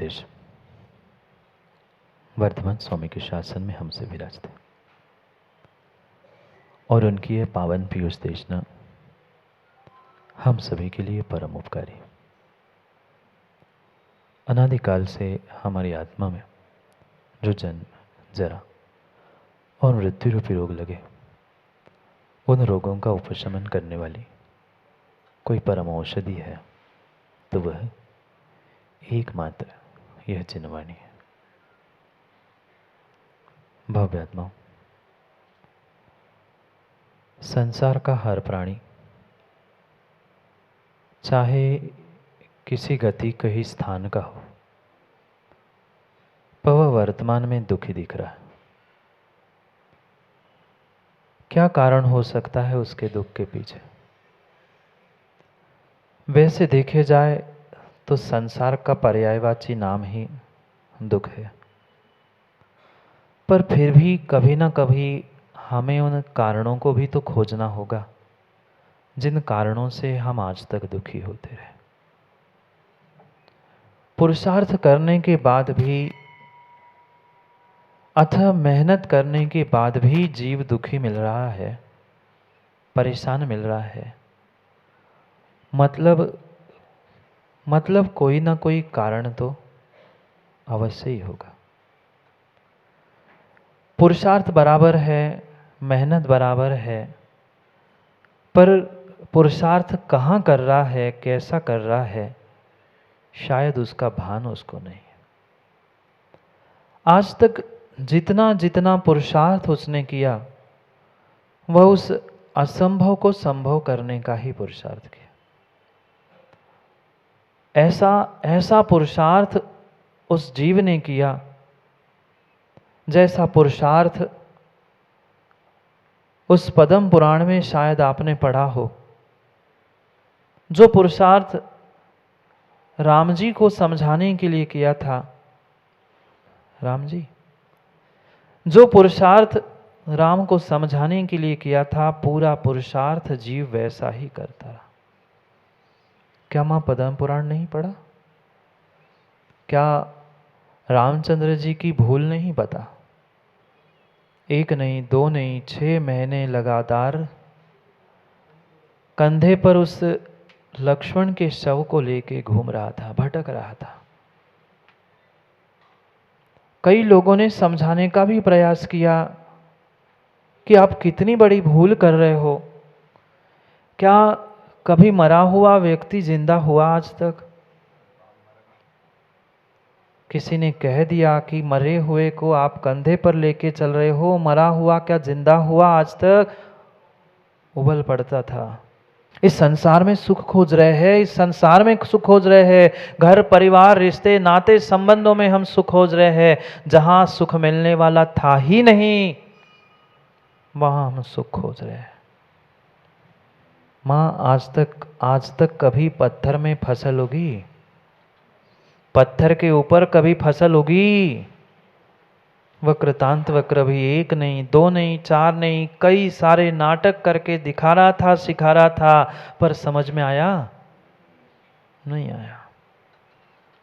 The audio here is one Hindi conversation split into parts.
उपदेश वर्धमान स्वामी के शासन में हमसे विराजते और उनकी यह पावन पीयूष देशना हम सभी के लिए परम उपकारी। अनादिकाल से हमारी आत्मा में जो जन्म, जरा और मृत्यु रूपी रोग लगे, उन रोगों का उपशमन करने वाली कोई परम औषधि है तो वह एकमात्र यह जिनवाणी है। भव्य आत्माओं, संसार का हर प्राणी चाहे किसी गति कहीं स्थान का हो, पर वह वर्तमान में दुखी दिख रहा है। क्या कारण हो सकता है उसके दुख के पीछे? वैसे देखे जाए तो संसार का पर्यायवाची नाम ही दुख है, पर फिर भी कभी ना कभी हमें उन कारणों को भी तो खोजना होगा जिन कारणों से हम आज तक दुखी होते रहे। पुरुषार्थ करने के बाद भी, अथवा मेहनत करने के बाद भी जीव दुखी मिल रहा है, परेशान मिल रहा है। मतलब कोई ना कोई कारण तो अवश्य ही होगा। पुरुषार्थ बराबर है, मेहनत बराबर है, पर पुरुषार्थ कहाँ कर रहा है, कैसा कर रहा है, शायद उसका भान उसको नहीं है। आज तक जितना जितना पुरुषार्थ उसने किया वह उस असंभव को संभव करने का ही पुरुषार्थ किया। ऐसा पुरुषार्थ उस जीव ने किया जैसा पुरुषार्थ उस पद्म पुराण में शायद आपने पढ़ा हो। जो पुरुषार्थ राम जी को समझाने के लिए किया था, राम जी, जो पुरुषार्थ राम को समझाने के लिए किया था, पूरा पुरुषार्थ जीव वैसा ही करता रहा। क्या मां पद्म पुराण नहीं पढ़ा? क्या रामचंद्र जी की भूल नहीं पता? एक नहीं, दो नहीं, 6 महीने लगातार कंधे पर उस लक्ष्मण के शव को लेके घूम रहा था, भटक रहा था। कई लोगों ने समझाने का भी प्रयास किया कि आप कितनी बड़ी भूल कर रहे हो। क्या कभी मरा हुआ व्यक्ति जिंदा हुआ आज तक? किसी ने कह दिया कि मरे हुए को आप कंधे पर लेके चल रहे हो, मरा हुआ क्या जिंदा हुआ आज तक? उबल पड़ता था। इस संसार में सुख खोज रहे हैं, इस संसार में सुख खोज रहे हैं, घर परिवार रिश्ते नाते संबंधों में हम सुख खोज रहे हैं। जहां सुख मिलने वाला था ही नहीं, वहां हम सुख खोज रहे हैं। मां आज तक कभी पत्थर में फसल होगी? पत्थर के ऊपर कभी फसल होगी? वक्रतांत वक्र भी 1 नहीं, 2 नहीं, 4 नहीं, कई सारे नाटक करके दिखा रहा था, सिखा रहा था, पर समझ में आया? नहीं आया,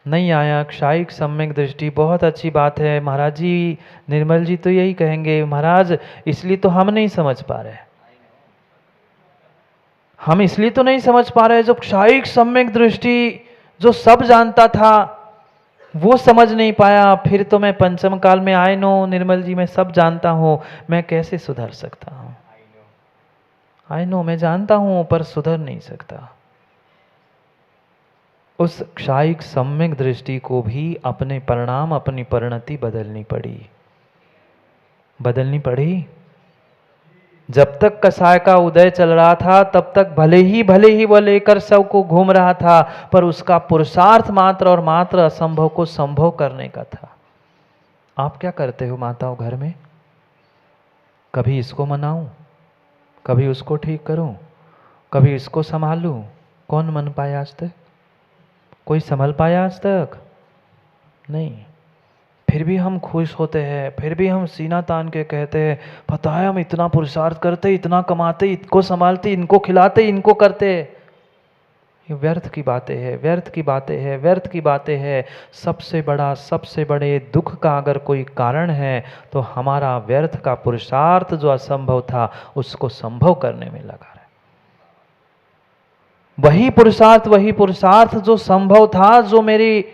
नहीं आया। क्षायिक सम्यक दृष्टि बहुत अच्छी बात है महाराज जी, निर्मल जी तो यही कहेंगे महाराज, इसलिए तो हम नहीं समझ पा रहे। हम इसलिए तो नहीं समझ पा रहे, जो क्षायिक सम्यक दृष्टि, जो सब जानता था, वो समझ नहीं पाया। फिर तो मैं पंचम काल में आए नो निर्मल जी, मैं सब जानता हूं, मैं कैसे सुधर सकता हूं? आई नो, मैं जानता हूं, पर सुधर नहीं सकता। उस क्षायिक सम्यक दृष्टि को भी अपने परिणाम, अपनी परिणति बदलनी पड़ी। जब तक कसाय का उदय चल रहा था, तब तक भले ही वो लेकर शव को घूम रहा था, पर उसका पुरुषार्थ मात्र और मात्र असंभव को संभव करने का था। आप क्या करते हो माताओं घर में? कभी इसको मनाऊं, कभी उसको ठीक करूं, कभी इसको संभालूं। कौन मन पाया आज तक? कोई संभल पाया आज तक? नहीं। फिर भी हम खुश होते हैं, फिर भी हम सीना तान के कहते हैं, पता है हम इतना पुरुषार्थ करते, इतना कमाते, इनको संभालते, इनको खिलाते, इनको करते। ये व्यर्थ की बातें हैं, व्यर्थ की बातें हैं, व्यर्थ की बातें हैं। सबसे बड़ा, सबसे बड़े दुख का अगर कोई कारण है तो हमारा व्यर्थ का पुरुषार्थ जो असंभव था उसको संभव करने में लगा है। वही पुरुषार्थ जो संभव था, जो मेरी,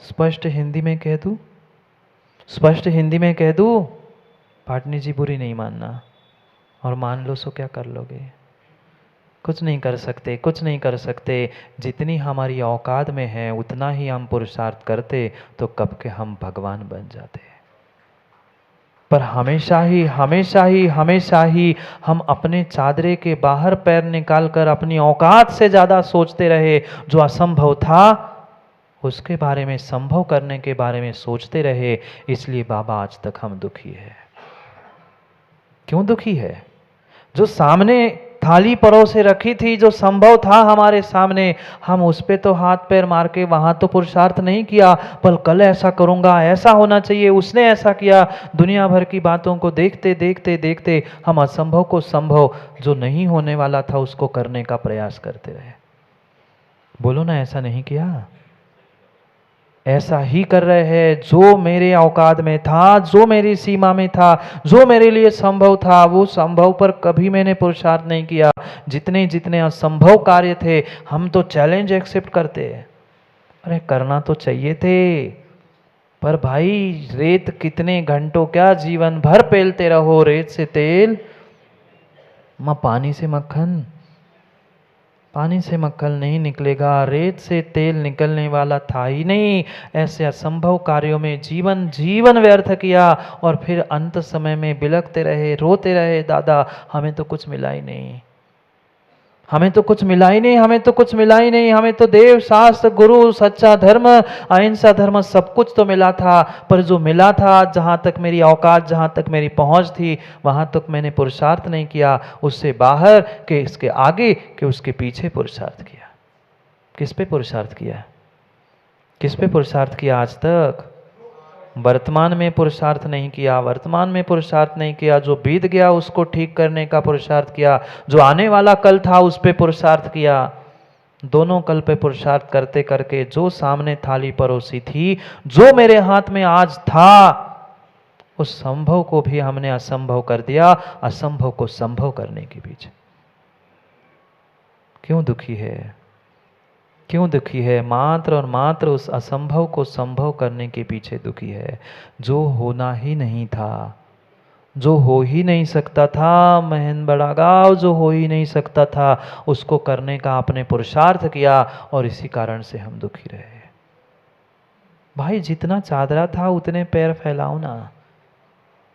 स्पष्ट हिंदी में कह दूं, स्पष्ट हिंदी में कह दूं, पाटनी जी बुरी नहीं मानना, और मान लो सो क्या कर लोगे? कुछ नहीं कर सकते, कुछ नहीं कर सकते। जितनी हमारी औकात में है उतना ही हम पुरुषार्थ करते तो कब के हम भगवान बन जाते। पर हमेशा ही हमेशा ही हमेशा ही हम अपने चादरे के बाहर पैर निकालकर अपनी औकात से ज़्यादा सोचते रहे। जो असंभव था उसके बारे में, संभव करने के बारे में सोचते रहे। इसलिए बाबा आज तक हम दुखी है। क्यों दुखी है? जो सामने थाली परोसे रखी थी, जो संभव था हमारे सामने, हम उस पे तो हाथ पैर मार के वहां तो पुरुषार्थ नहीं किया, पर कल ऐसा करूंगा, ऐसा होना चाहिए, उसने ऐसा किया। दुनिया भर की बातों को देखते देखते देखते हम असंभव को संभव, जो नहीं होने वाला था, उसको करने का प्रयास करते रहे। बोलो ना, ऐसा नहीं किया? ऐसा ही कर रहे हैं। जो मेरे औकात में था, जो मेरी सीमा में था, जो मेरे लिए संभव था, वो संभव पर कभी मैंने पुरुषार्थ नहीं किया। जितने जितने असंभव कार्य थे, हम तो चैलेंज एक्सेप्ट करते। अरे करना तो चाहिए थे, पर भाई रेत कितने घंटों, क्या जीवन भर पेलते रहो, रेत से तेल, पानी से मक्खन, पानी से मक्खन नहीं निकलेगा, रेत से तेल निकलने वाला था ही नहीं। ऐसे असंभव कार्यों में जीवन जीवन व्यर्थ किया और फिर अंत समय में बिलखते रहे, रोते रहे, दादा हमें तो कुछ मिला ही नहीं, हमें तो कुछ मिला ही नहीं, हमें तो कुछ मिला ही नहीं। हमें तो देव, शास्त्र, गुरु, सच्चा धर्म, अहिंसा धर्म सब कुछ तो मिला था, पर जो मिला था, जहाँ तक मेरी औकात, जहाँ तक मेरी पहुँच थी, वहाँ तक मैंने पुरुषार्थ नहीं किया। उससे बाहर के, इसके आगे के, उसके पीछे पुरुषार्थ किया। किस पे पुरुषार्थ किया? किस पे पुरुषार्थ किया आज तक? वर्तमान में पुरुषार्थ नहीं किया, वर्तमान में पुरुषार्थ नहीं किया। जो बीत गया उसको ठीक करने का पुरुषार्थ किया, जो आने वाला कल था उस पे पुरुषार्थ किया। दोनों कल पे पुरुषार्थ करते करके जो सामने थाली परोसी थी, जो मेरे हाथ में आज था, उस संभव को भी हमने असंभव कर दिया, असंभव को संभव करने के पीछे। क्यों दुखी है? क्यों दुखी है? मात्र और मात्र उस असंभव को संभव करने के पीछे दुखी है। जो होना ही नहीं था, जो हो ही नहीं सकता था, महन बड़ा गाँव, जो हो ही नहीं सकता था, उसको करने का आपने पुरुषार्थ किया और इसी कारण से हम दुखी रहे। भाई जितना चादरा था उतने पैर फैलाओ ना।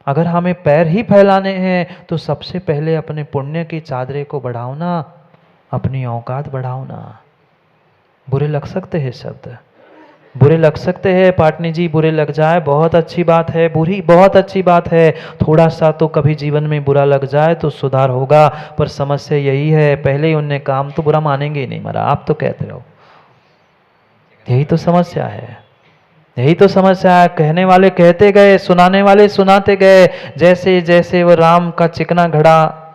अगर हमें पैर ही फैलाने हैं तो सबसे पहले अपने पुण्य की चादरे को बढ़ाओ ना, अपनी औकात बढ़ाओ ना। बुरे लग सकते हैं शब्द, बुरे लग सकते हैं पाटनी जी, बुरे लग जाए बहुत अच्छी बात है, बुरी बहुत अच्छी बात है। थोड़ा सा तो कभी जीवन में बुरा लग जाए तो सुधार होगा, पर समस्या यही है, पहले ही उनने काम तो बुरा मानेंगे ही नहीं, मरा आप तो कहते रहो। यही तो समस्या है, यही तो समस्या है। कहने वाले कहते गए, सुनाने वाले सुनाते गए। जैसे जैसे वो राम का चिकना घड़ा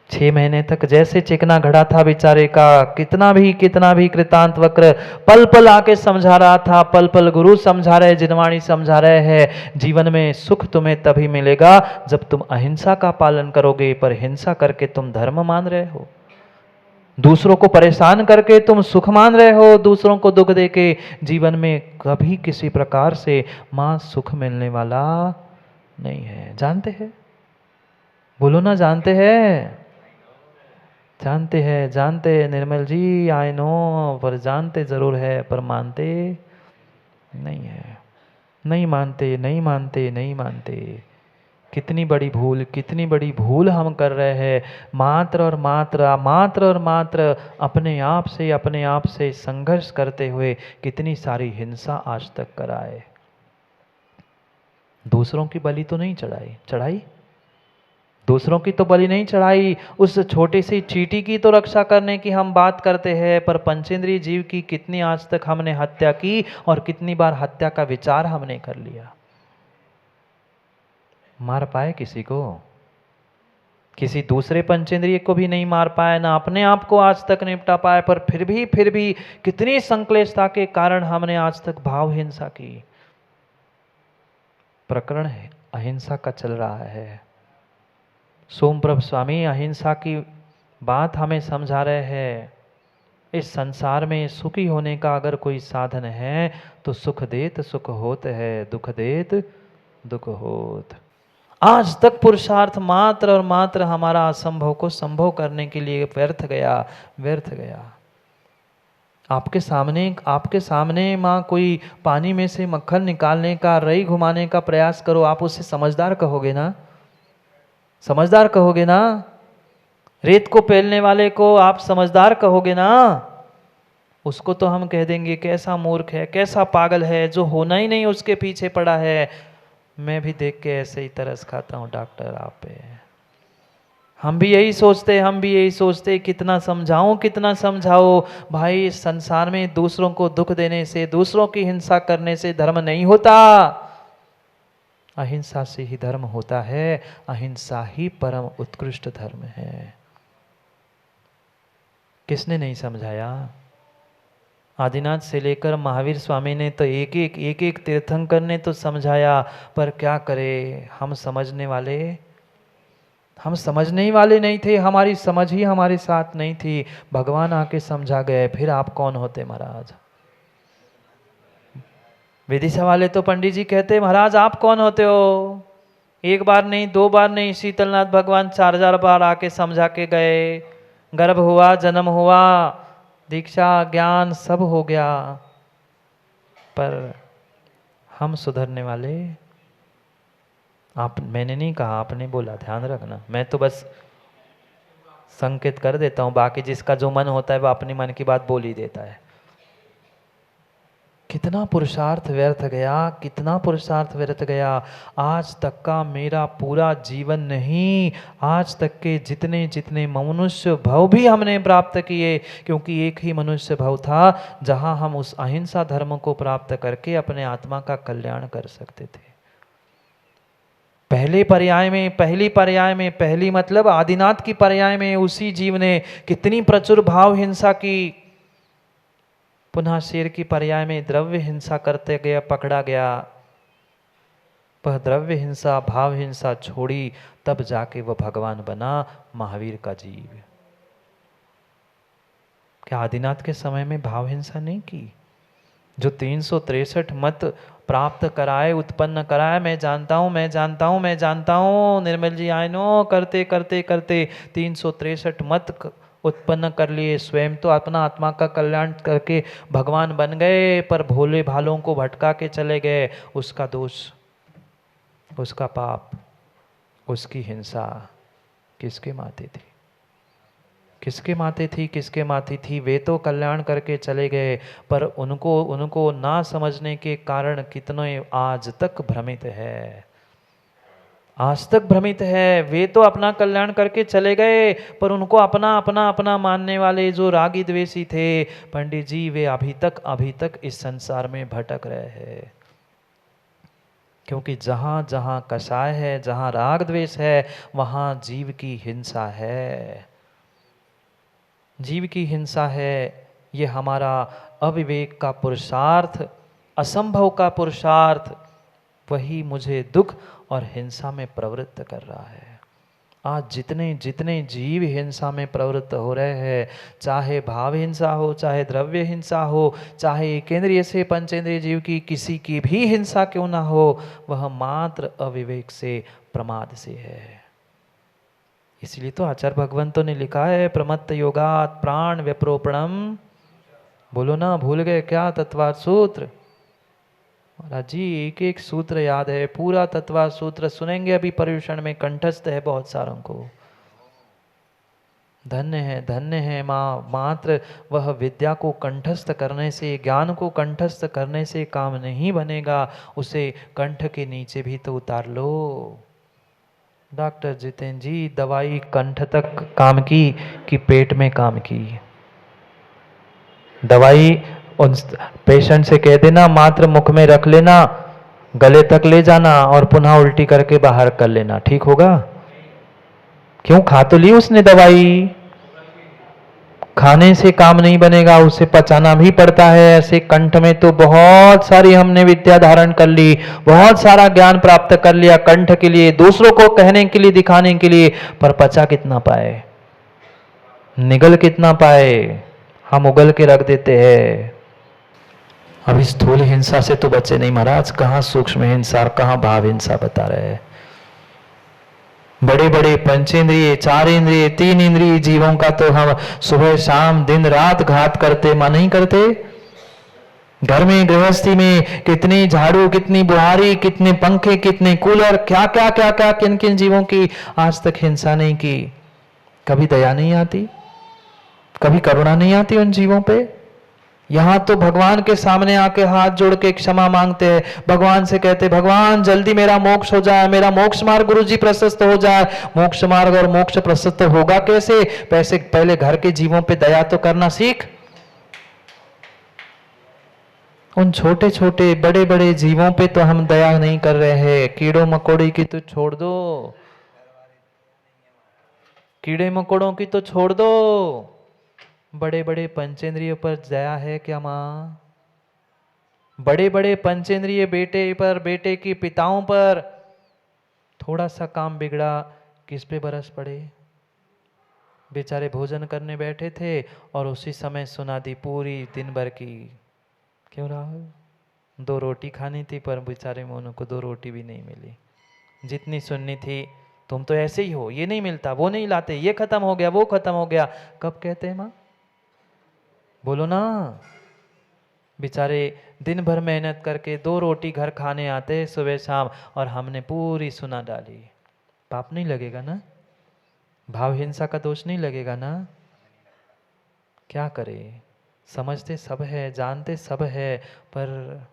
6 महीने तक जैसे चिकना घड़ा था बेचारे का, कितना भी कृतांत वक्र पल पल आके समझा रहा था, पल पल गुरु समझा रहे, जिनवाणी समझा रहे हैं। जीवन में सुख तुम्हें तभी मिलेगा जब तुम अहिंसा का पालन करोगे, पर हिंसा करके तुम धर्म मान रहे हो, दूसरों को परेशान करके तुम सुख मान रहे हो, दूसरों को दुख देके। जीवन में कभी किसी प्रकार से मां सुख मिलने वाला नहीं है। जानते हैं? बोलो ना, जानते हैं? जानते हैं, जानते हैं निर्मल जी, आई नो, पर जानते जरूर है पर मानते नहीं है। नहीं मानते, नहीं मानते, नहीं मानते। कितनी बड़ी भूल, कितनी बड़ी भूल हम कर रहे हैं। मात्र और मात्र, मात्र और मात्र अपने आप से संघर्ष करते हुए कितनी सारी हिंसा आज तक कराए। दूसरों की बलि तो नहीं चढ़ाई, चढ़ाई? दूसरों की तो बलि नहीं चढ़ाई। उस छोटी सी चींटी की तो रक्षा करने की हम बात करते हैं, पर पंचेंद्रिय जीव की कितनी आज तक हमने हत्या की और कितनी बार हत्या का विचार हमने कर लिया। मार पाए किसी को? किसी दूसरे पंचेंद्रिय को भी नहीं मार पाया, ना अपने आप को आज तक निपटा पाया, पर फिर भी कितनी संक्लेशता के कारण हमने आज तक भाव हिंसा की। प्रकरण है अहिंसा का चल रहा है। सोमप्रभ स्वामी अहिंसा की बात हमें समझा रहे हैं। इस संसार में सुखी होने का अगर कोई साधन है तो सुख देत सुख होत है, दुख देत दुख होत। आज तक पुरुषार्थ मात्र और मात्र हमारा असंभव को संभव करने के लिए व्यर्थ गया। आपके सामने माँ कोई पानी में से मक्खन निकालने का, रई घुमाने का प्रयास करो, आप उसे समझदार कहोगे ना? समझदार कहोगे ना? रेत को पेलने वाले को आप समझदार कहोगे ना? उसको तो हम कह देंगे कैसा मूर्ख है, कैसा पागल है, जो होना ही नहीं उसके पीछे पड़ा है। मैं भी देख के ऐसे ही तरस खाता हूँ डॉक्टर आप पे। हम भी यही सोचते कितना समझाओ भाई। संसार में दूसरों को दुख देने से, दूसरों की हिंसा करने से धर्म नहीं होता। अहिंसा से ही धर्म होता है। अहिंसा ही परम उत्कृष्ट धर्म है। किसने नहीं समझाया? आदिनाथ से लेकर महावीर स्वामी ने तो एक एक तीर्थंकर ने तो समझाया, पर क्या करे, हम समझने ही वाले नहीं थे। हमारी समझ ही हमारे साथ नहीं थी। भगवान आके समझा गए, फिर आप कौन होते महाराज? विदिशा वाले तो पंडित जी कहते महाराज आप कौन होते हो? एक बार नहीं, दो बार नहीं, शीतलनाथ भगवान 4000 बार आके समझा के गए। गर्भ हुआ, जन्म हुआ, दीक्षा ज्ञान सब हो गया, पर हम सुधरने वाले? मैंने नहीं कहा, आपने बोला, ध्यान रखना। मैं तो बस संकेत कर देता हूँ, बाकी जिसका जो मन होता है वो अपनी मन की बात बोल ही देता है। कितना पुरुषार्थ व्यर्थ गया। आज तक का मेरा पूरा जीवन नहीं, आज तक के जितने मनुष्य भव भी हमने प्राप्त किए, क्योंकि एक ही मनुष्य भव था जहां हम उस अहिंसा धर्म को प्राप्त करके अपने आत्मा का कल्याण कर सकते थे। पहली पर्याय में पहली मतलब आदिनाथ की पर्याय में उसी जीव ने कितनी प्रचुर भाव हिंसा की। पुनः शेर की पर्याय में द्रव्य हिंसा करते गया, पकड़ा गया। वह द्रव्य हिंसा, भाव हिंसा छोड़ी, तब जाके वह भगवान बना, महावीर का जीव। क्या आदिनाथ के समय में भाव हिंसा नहीं की? जो 363 मत प्राप्त कराए, उत्पन्न कराए, मैं जानता हूँ निर्मल जी, आए नो, करते 363 मत उत्पन्न कर लिए। स्वयं तो अपना आत्मा का कल्याण करके भगवान बन गए, पर भोले भालों को भटका के चले गए। उसका दोष, उसका पाप, उसकी हिंसा किसके माथे थी? किसके माथे थी? वे तो कल्याण करके चले गए, पर उनको ना समझने के कारण कितने आज तक भ्रमित है। वे तो अपना कल्याण करके चले गए, पर उनको अपना मानने वाले जो रागी द्वेषी थे पंडित जी, वे अभी तक इस संसार में भटक रहे हैं। क्योंकि जहां जहां कषाय है, जहां राग द्वेष है, वहां जीव की हिंसा है। ये हमारा अविवेक का पुरुषार्थ, असंभव का पुरुषार्थ, वही मुझे दुख और हिंसा में प्रवृत्त कर रहा है। आज जितने जीव हिंसा में प्रवृत्त हो रहे हैं, चाहे भाव हिंसा हो, चाहे द्रव्य हिंसा हो, चाहे एकेंद्रिय से पंचेंद्रिय जीव की किसी की भी हिंसा क्यों ना हो, वह मात्र अविवेक से, प्रमाद से है। इसलिए तो आचार्य भगवंतों ने लिखा है, प्रमत्त योगात प्राण व्यप्रोपणम। बोलो ना, भूल गए क्या तत्वार्थ सूत्र? महाराज जी एक एक सूत्र याद है, पूरा तत्वार्थ सूत्र सुनेंगे अभी पर्युषण में, कंठस्थ है बहुत सारों को। धन्य है माँ, मात्र वह विद्या को कंठस्थ करने से, ज्ञान को कंठस्थ करने से काम नहीं बनेगा, उसे कंठ के नीचे भी तो उतार लो। डॉक्टर जितेंद्र जी, दवाई कंठ तक काम की कि पेट में काम की? दवाई उन पेशेंट से कह देना मात्र मुख में रख लेना, गले तक ले जाना और पुनः उल्टी करके बाहर कर लेना, ठीक होगा? क्यों? खा तो ली उसने दवाई, खाने से काम नहीं बनेगा, उसे पचाना भी पड़ता है। ऐसे कंठ में तो बहुत सारी हमने विद्या धारण कर ली, बहुत सारा ज्ञान प्राप्त कर लिया कंठ के लिए, दूसरों को कहने के लिए, दिखाने के लिए, पर पचा कितना पाए, निगल कितना पाए? हम उगल के रख देते हैं। अभी स्थूल हिंसा से तो बचे नहीं महाराज, कहां सूक्ष्म हिंसा और कहां भाव हिंसा बता रहे हैं। बड़े बड़े पंचेंद्रिय, चार इंद्रिय, तीन इंद्रिय जीवों का तो हम सुबह शाम दिन रात घात करते, मां नहीं करते? घर में गृहस्थी में कितनी झाड़ू, कितनी बुहारी, कितने पंखे, कितने कूलर, क्या क्या क्या क्या किन किन जीवों की आज तक हिंसा नहीं की? कभी दया नहीं आती? कभी करुणा नहीं आती उन जीवों पे? यहां तो भगवान के सामने आके हाथ जोड़ के क्षमा मांगते हैं, भगवान से कहते भगवान जल्दी मेरा मोक्ष हो जाए, मेरा मोक्ष मार्ग गुरु जी प्रशस्त हो जाए। मोक्ष मार्ग और मोक्ष प्रशस्त होगा कैसे? पहले घर के जीवों पे दया तो करना सीख। उन छोटे छोटे बड़े बड़े जीवों पे तो हम दया नहीं कर रहे हैं। कीड़ों मकोड़े की तो छोड़ दो, कीड़े मकोड़ों की तो छोड़ दो, बड़े बड़े पंचेंद्रियों पर दया है क्या मां? बड़े बड़े पंचेंद्रिय बेटे पर, बेटे की पिताओं पर थोड़ा सा काम बिगड़ा, किस पे बरस पड़े? बेचारे भोजन करने बैठे थे और उसी समय सुना दी पूरी दिन भर की। क्यों राहुल? 2 रोटी खानी थी पर बेचारे मोनू को 2 रोटी भी नहीं मिली। जितनी सुननी थी, तुम तो ऐसे ही हो, ये नहीं मिलता, वो नहीं लाते, ये खत्म हो गया, वो खत्म हो गया। कब कहते हैं माँ? बोलो ना। बेचारे दिन भर मेहनत करके 2 रोटी घर खाने आते सुबह शाम, और हमने पूरी सुना डाली। पाप नहीं लगेगा ना? भाव हिंसा का दोष नहीं लगेगा ना? क्या करे? समझते सब है, जानते सब है, पर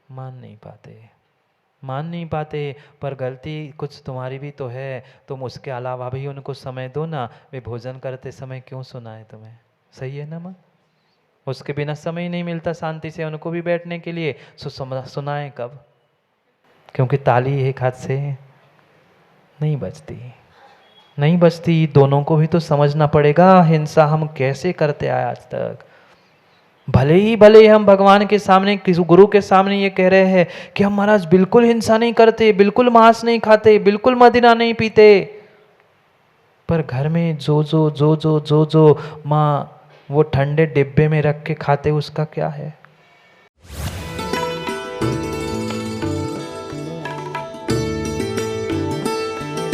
मान नहीं पाते, मान नहीं पाते। पर गलती कुछ तुम्हारी भी तो है, तुम उसके अलावा भी उनको समय दो ना। वे भोजन करते समय क्यों सुनाए तुम्हें? सही है ना माँ? उसके बिना समय ही नहीं मिलता शांति से उनको भी बैठने के लिए, सुनाए कब? क्योंकि ताली एक हाथ से नहीं बजती, नहीं बजती। दोनों को भी तो समझना पड़ेगा हिंसा हम कैसे करते आए आज तक। भले ही हम भगवान के सामने, किसी गुरु के सामने ये कह रहे हैं कि हम महाराज बिल्कुल हिंसा नहीं करते, बिल्कुल मांस नहीं खाते, बिल्कुल मदिरा नहीं पीते, पर घर में जो माँ वो ठंडे डिब्बे में रख के खाते, उसका क्या है?